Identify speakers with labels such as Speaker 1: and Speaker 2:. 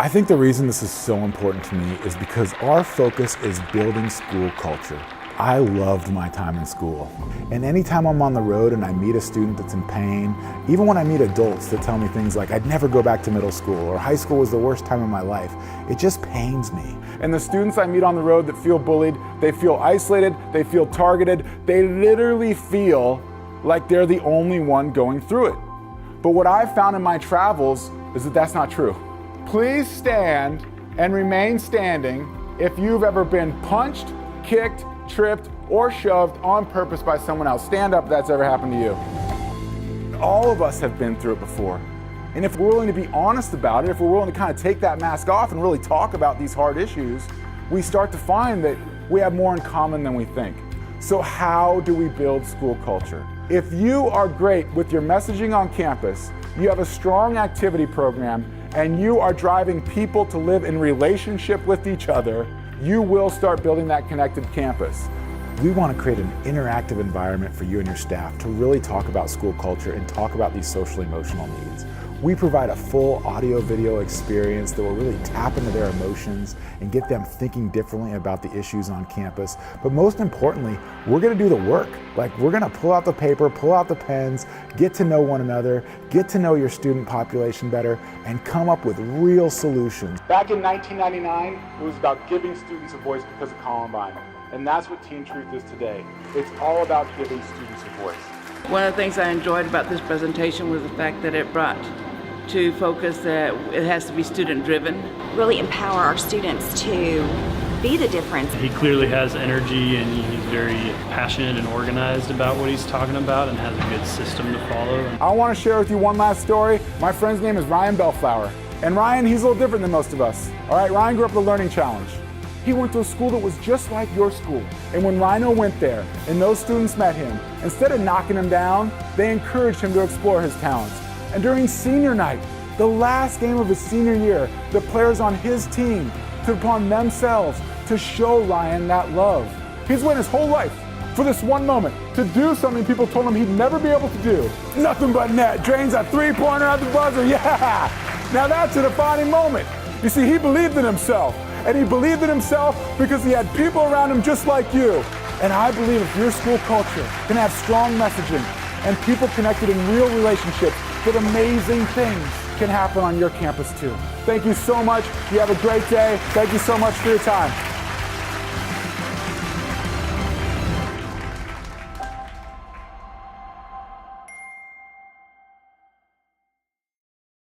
Speaker 1: I think the reason this is so important to me is because our focus is building school culture. I loved my time in school. And anytime I'm on the road and I meet a student that's in pain, even when I meet adults that tell me things like, I'd never go back to middle school, or high school was the worst time of my life, it just pains me. And the students I meet on the road that feel bullied, they feel isolated, they feel targeted, they literally feel like they're the only one going through it. But what I've found in my travels is that that's not true. Please stand and remain standing if you've ever been punched, kicked, tripped, or shoved on purpose by someone else. Stand up if that's ever happened to you. All of us have been through it before. And if we're willing to be honest about it, if we're willing to kind of take that mask off and really talk about these hard issues, we start to find that we have more in common than we think. So how do we build school culture? If you are great with your messaging on campus, you have a strong activity program, and you are driving people to live in relationship with each other, you will start building that connected campus. We want to create an interactive environment for you and your staff to really talk about school culture and talk about these social emotional needs. We provide a full audio-video experience that will really tap into their emotions and get them thinking differently about the issues on campus. But most importantly, we're going to do the work. Like, we're going to pull out the paper, pull out the pens, get to know one another, get to know your student population better, and come up with real solutions. Back in 1999, it was about giving students a voice because of Columbine. And that's what Teen Truth is today. It's all about giving students a voice.
Speaker 2: One of the things I enjoyed about this presentation was the fact that it brought to focus that it has to be student-driven.
Speaker 3: Really empower our students to be the difference.
Speaker 4: He clearly has energy and he's very passionate and organized about what he's talking about and has a good system to follow.
Speaker 1: I want to share with you one last story. My friend's name is Ryan Bellflower. And Ryan, he's a little different than most of us. All right, Ryan grew up with a learning challenge. He went to a school that was just like your school. And when Rhino went there and those students met him, instead of knocking him down, they encouraged him to explore his talents. And during senior night, the last game of his senior year, the players on his team took upon themselves to show Ryan that love. He's waited his whole life for this one moment to do something people told him he'd never be able to do. Nothing but net, drains a three-pointer at the buzzer, yeah! Now that's a defining moment. You see, he believed in himself, and he believed in himself because he had people around him just like you. And I believe if your school culture can have strong messaging and people connected in real relationships, that amazing things can happen on your campus too. Thank you so much. You have a great day. Thank you so much for your time.